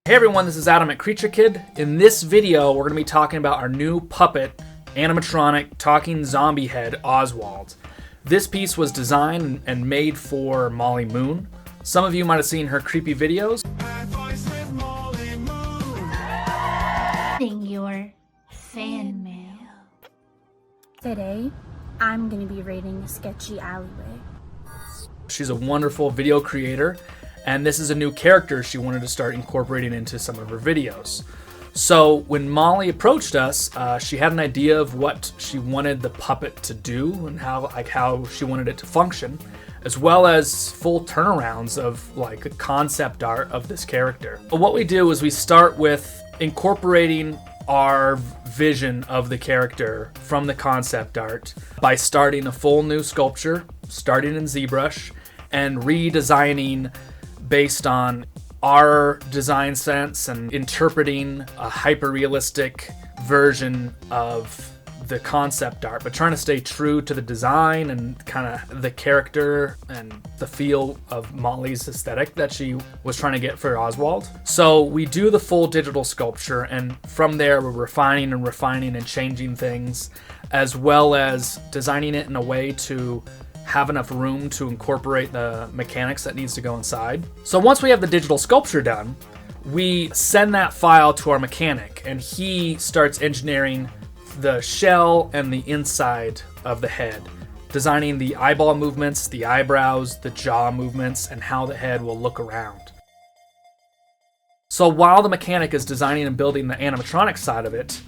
Hey everyone, this is Adam at KreatureKid. In this video, we're going to be talking about our new puppet, animatronic, talking zombie head, Oswald. This piece was designed and made for Madi Lyn. Some of you might have seen her creepy videos. Your fan mail. Today, I'm going to be raiding a sketchy alleyway. She's a wonderful video creator, and this is a new character she wanted to start incorporating into some of her videos. So when Molly approached us, she had an idea of what she wanted the puppet to do and how she wanted it to function, as well as full turnarounds of like a concept art of this character. But what we do is we start with incorporating our vision of the character from the concept art by starting a full new sculpture, starting in ZBrush, and redesigning based on our design sense and interpreting a hyper-realistic version of the concept art, but trying to stay true to the design and kind of the character and the feel of Molly's aesthetic that she was trying to get for Oswald. So we do the full digital sculpture, and from there we're refining and changing things, as well as designing it in a way to have enough room to incorporate the mechanics that needs to go inside. So once we have the digital sculpture done, we send that file to our mechanic, and he starts engineering the shell and the inside of the head, designing the eyeball movements, the eyebrows, the jaw movements, and how the head will look around. So while the mechanic is designing and building the animatronic side of it,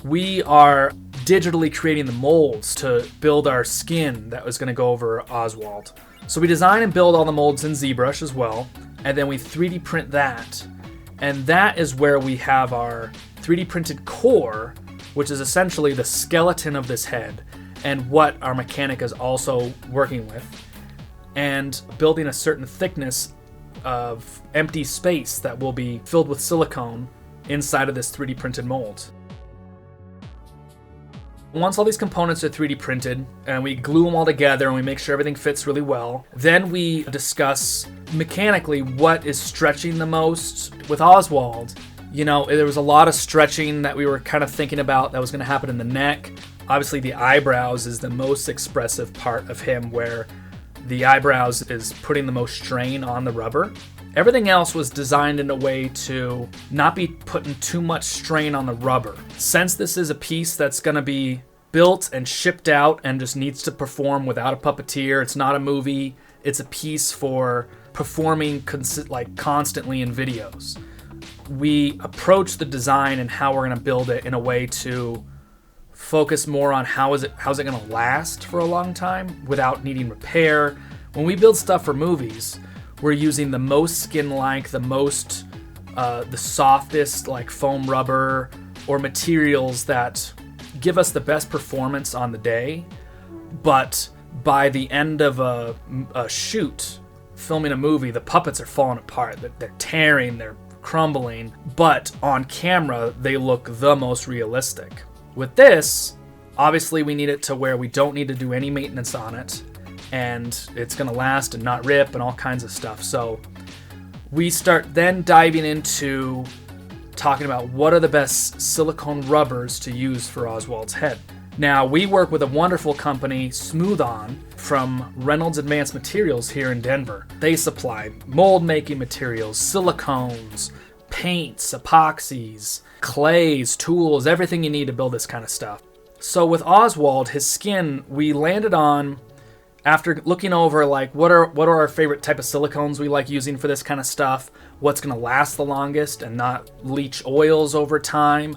we are digitally creating the molds to build our skin that was going to go over Oswald. So we design and build all the molds in ZBrush as well, and then we 3D print that. And that is where we have our 3D printed core, which is essentially the skeleton of this head and what our mechanic is also working with, and building a certain thickness of empty space that will be filled with silicone inside of this 3D printed mold. Once all these components are 3D printed and we glue them all together and we make sure everything fits really well, then we discuss mechanically what is stretching the most. With Oswald, you know, there was a lot of stretching that we were kind of thinking about that was going to happen in the neck. Obviously the eyebrows is the most expressive part of him, where the eyebrows is putting the most strain on the rubber. Everything else was designed in a way to not be putting too much strain on the rubber. Since this is a piece that's going to be built and shipped out and just needs to perform without a puppeteer, it's not a movie, it's a piece for performing constantly in videos. We approach the design and how we're going to build it in a way to focus more on how's it going to last for a long time without needing repair. When we build stuff for movies, we're using the most skin-like, the softest like foam rubber or materials that give us the best performance on the day. But by the end of a shoot, filming a movie, the puppets are falling apart. They're tearing, they're crumbling. But on camera, they look the most realistic. With this, obviously we need it to where we don't need to do any maintenance on it, and it's going to last and not rip and all kinds of stuff. So we start then diving into talking about what are the best silicone rubbers to use for Oswald's head. Now, we work with a wonderful company, Smooth On, from Reynolds Advanced Materials here in Denver. They supply mold making materials, silicones, paints, epoxies, clays, tools, everything you need to build this kind of stuff. So with Oswald, his skin, we landed on, after looking over like what are our favorite type of silicones we like using for this kind of stuff, what's going to last the longest and not leach oils over time.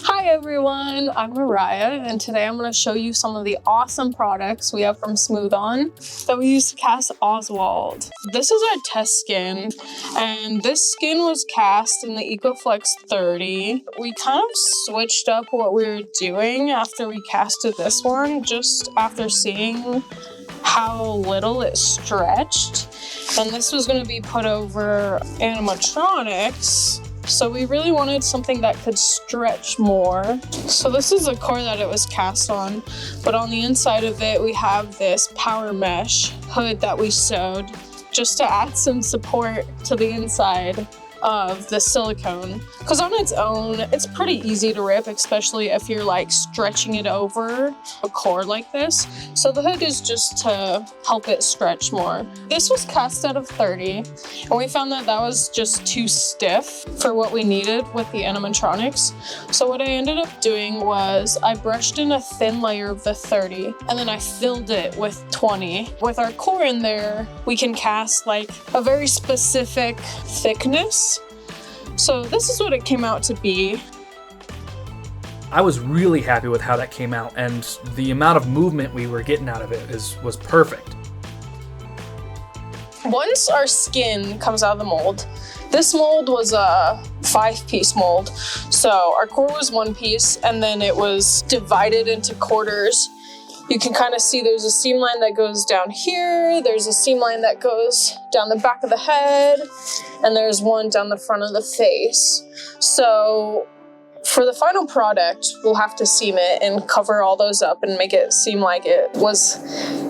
Hi everyone, I'm Mariah, and today I'm going to show you some of the awesome products we have from Smooth On that we use to cast Oswald. This is our test skin, and this skin was cast in the EcoFlex 30. We kind of switched up what we were doing after we casted this one, just after seeing how little it stretched. And this was going to be put over animatronics, so we really wanted something that could stretch more. So this is the core that it was cast on, but on the inside of it we have this power mesh hood that we sewed just to add some support to the inside of the silicone, because on its own it's pretty easy to rip, especially if you're like stretching it over a cord like this. So the hook is just to help it stretch more. This was cast out of 30, and we found that that was just too stiff for what we needed with the animatronics. So what I ended up doing was I brushed in a thin layer of the 30, and then I filled it with 20. With our core in there, we can cast like a very specific thickness. So this is what it came out to be. I was really happy with how that came out, and the amount of movement we were getting out of it was perfect. Once our skin comes out of the mold, this mold was a 5-piece mold. So our core was 1 piece, and then it was divided into quarters. You can kind of see there's a seam line that goes down here, there's a seam line that goes down the back of the head, and there's one down the front of the face. So for the final product, we'll have to seam it and cover all those up and make it seem like it was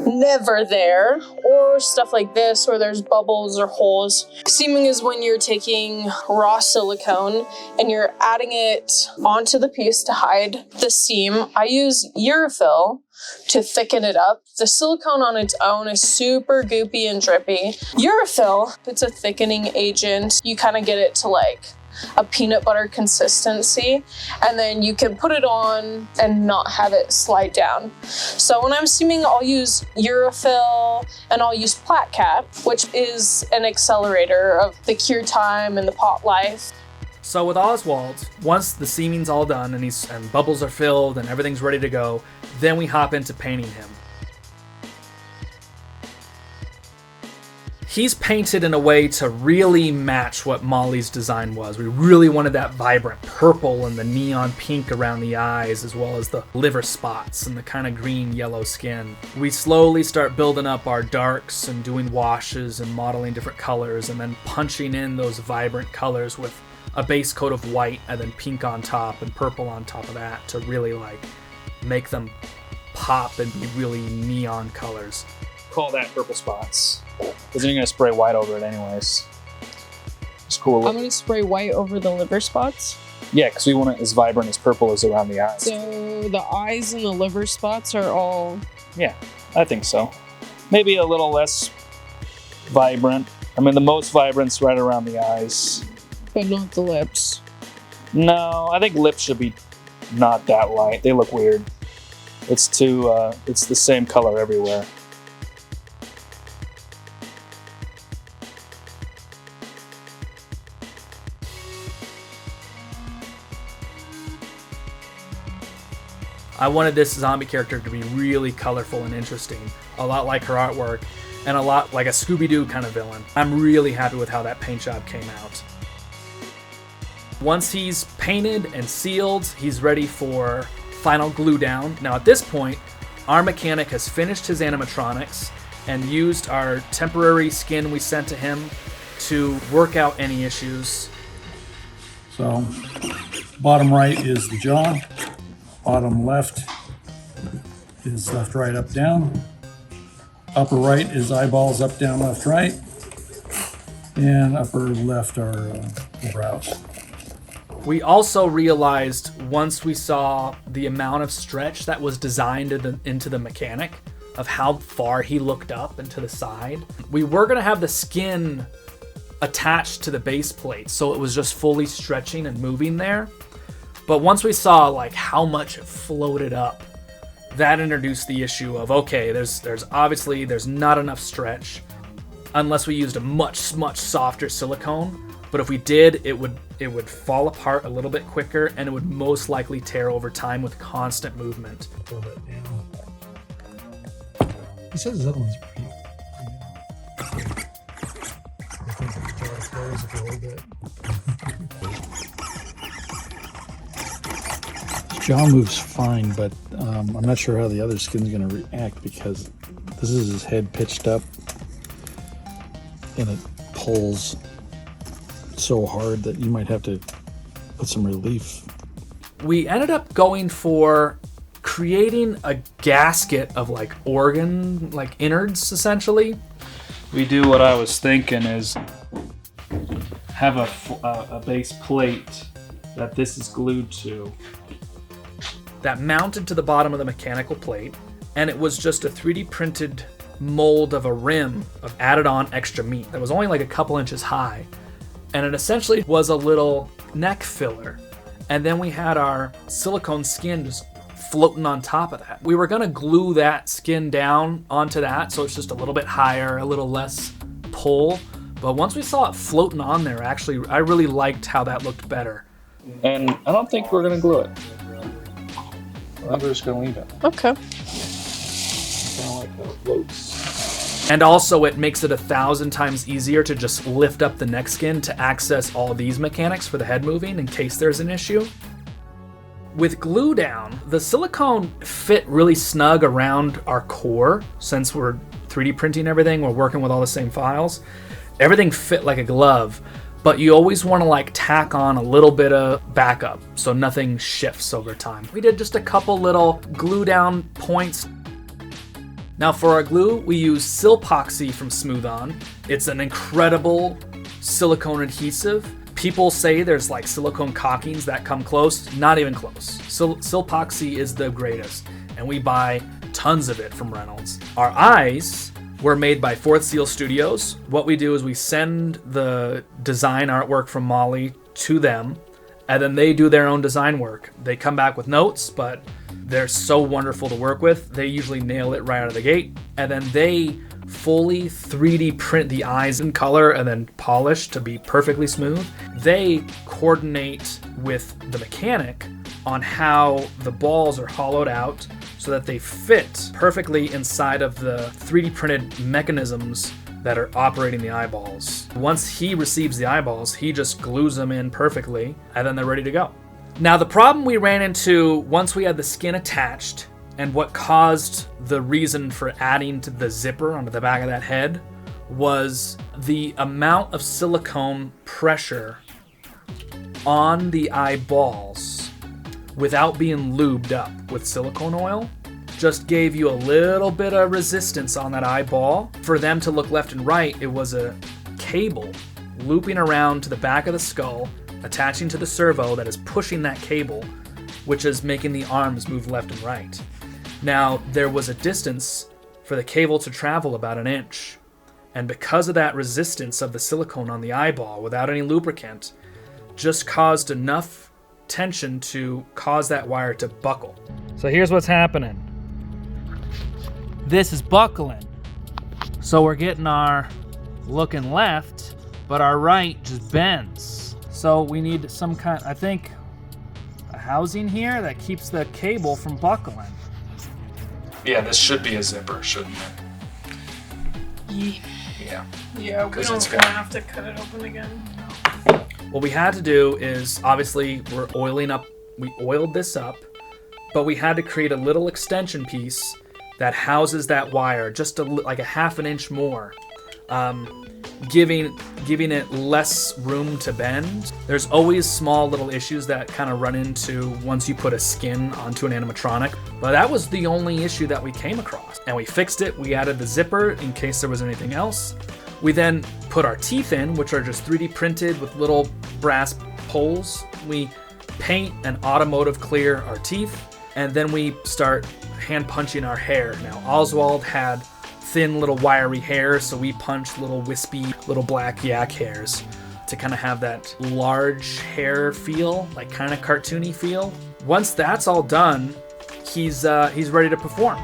never there, or stuff like this where there's bubbles or holes. Seaming is when you're taking raw silicone and you're adding it onto the piece to hide the seam. I use Urafil to thicken it up. The silicone on its own is super goopy and drippy. Urafil, it's a thickening agent. You kind of get it to like a peanut butter consistency, and then you can put it on and not have it slide down. So when I'm seaming, I'll use Urafil and I'll use PlatCap, which is an accelerator of the cure time and the pot life. So with Oswald, once the seaming's all done and bubbles are filled and everything's ready to go, then we hop into painting him. He's painted in a way to really match what Molly's design was. We really wanted that vibrant purple and the neon pink around the eyes, as well as the liver spots and the kind of green yellow skin. We slowly start building up our darks and doing washes and modeling different colors, and then punching in those vibrant colors with a base coat of white and then pink on top and purple on top of that to really like make them pop and be really neon colors. Call that purple spots, because then you're gonna spray white over it anyways. It's cool. I'm gonna spray white over the liver spots. Yeah, because we want it as vibrant as purple as around the eyes. So the eyes and the liver spots are all... Yeah, I think so. Maybe a little less vibrant. I mean, the most vibrant's right around the eyes. But not the lips. No, I think lips should be not that light. They look weird. It's the same color everywhere. I wanted this zombie character to be really colorful and interesting, a lot like her artwork, and a lot like a Scooby-Doo kind of villain. I'm really happy with how that paint job came out. Once he's painted and sealed, he's ready for final glue down. Now at this point, our mechanic has finished his animatronics and used our temporary skin we sent to him to work out any issues. So, bottom right is the jaw. Bottom left is left, right, up, down. Upper right is eyeballs, up, down, left, right. And upper left are the brows. We also realized once we saw the amount of stretch that was designed into the mechanic of how far he looked up and to the side, we were going to have the skin attached to the base plate, so it was just fully stretching and moving there. But once we saw like how much it floated up, that introduced the issue of, okay, there's obviously not enough stretch unless we used a much softer silicone. But if we did, it would fall apart a little bit quicker, and it would most likely tear over time with constant movement. A little bit down. He says his other one's pretty. I think the jaw closes a little bit. Jaw moves fine, but I'm not sure how the other skin's going to react, because this is his head pitched up and it pulls so hard that you might have to put some relief. We ended up going for creating a gasket of like organ, like innards essentially, we do what I was thinking is have a base plate that this is glued to. That mounted to the bottom of the mechanical plate, and it was just a 3D printed mold of a rim of added on extra meat that was only like a couple inches high. And it essentially was a little neck filler. And then we had our silicone skin just floating on top of that. We were gonna glue that skin down onto that so it's just a little bit higher, a little less pull. But once we saw it floating on there, actually, I really liked how that looked better. And I don't think we're gonna glue it. I think we're just gonna leave it. Okay. Kind of like how it floats. And also it makes it 1,000 times easier to just lift up the neck skin to access all these mechanics for the head moving in case there's an issue. With glue down, the silicone fit really snug around our core. Since we're 3D printing everything, we're working with all the same files. Everything fit like a glove, but you always want to like tack on a little bit of backup so nothing shifts over time. We did just a couple little glue down points. Now for our glue, we use Silpoxy from Smooth On. It's an incredible silicone adhesive. People say there's like silicone caulkings that come close. Not even close. Silpoxy is the greatest, and we buy tons of it from Reynolds. Our eyes were made by Fourth Seal Studios. What we do is we send the design artwork from Molly to them, and then they do their own design work. They come back with notes, but they're so wonderful to work with. They usually nail it right out of the gate, and then they fully 3D print the eyes in color and then polish to be perfectly smooth. They coordinate with the mechanic on how the balls are hollowed out so that they fit perfectly inside of the 3D printed mechanisms that are operating the eyeballs. Once he receives the eyeballs, he just glues them in perfectly, and then they're ready to go. Now, the problem we ran into once we had the skin attached, and what caused the reason for adding to the zipper onto the back of that head, was the amount of silicone pressure on the eyeballs without being lubed up with silicone oil. Just gave you a little bit of resistance on that eyeball. For them to look left and right, it was a cable looping around to the back of the skull, attaching to the servo that is pushing that cable, which is making the arms move left and right. Now, there was a distance for the cable to travel about 1 inch, and because of that resistance of the silicone on the eyeball without any lubricant, just caused enough tension to cause that wire to buckle. So here's what's happening. This is buckling. So we're getting our looking left, but our right just bends. So we need some kind, I think, a housing here that keeps the cable from buckling. Yeah, this should be a zipper, shouldn't it? Yeah. Yeah, we Because don't it's want to got- have to cut it open again. What we had to do is, obviously, we oiled this up, but we had to create a little extension piece that houses that wire just like a 1/2 inch more, giving it less room to bend. There's always small little issues that kind of run into once you put a skin onto an animatronic, but that was the only issue that we came across. And we fixed it. We added the zipper in case there was anything else. We then put our teeth in, which are just 3D printed with little brass poles. We paint and automotive clear our teeth, and then we start hand punching our hair. Now, Oswald had thin little wiry hair, so we punched little wispy little black yak hairs to kind of have that large hair feel, like kind of cartoony feel. Once that's all done, he's ready to perform.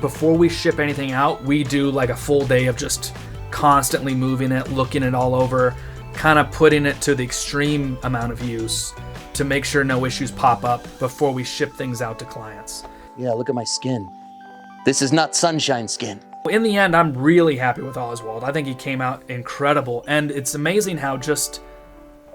Before we ship anything out, we do like a full day of just constantly moving it, looking it all over, kind of putting it to the extreme amount of use to make sure no issues pop up before we ship things out to clients. Yeah, look at my skin. This is not sunshine skin. In the end, I'm really happy with Oswald. I think he came out incredible, and it's amazing how just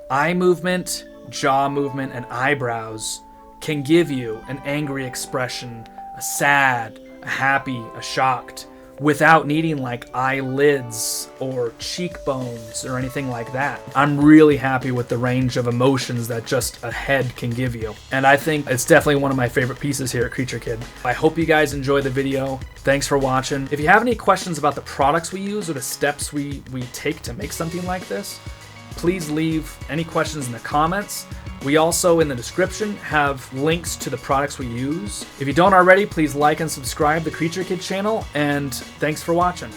eye movement, jaw movement, and eyebrows can give you an angry expression, a sad, a happy, a shocked, without needing like eyelids or cheekbones or anything like that. I'm really happy with the range of emotions that just a head can give you. And I think it's definitely one of my favorite pieces here at KreatureKid. I hope you guys enjoy the video. Thanks for watching. If you have any questions about the products we use or the steps we take to make something like this, please leave any questions in the comments. We also, in the description, have links to the products we use. If you don't already, please like and subscribe to the KreatureKid channel, and thanks for watching.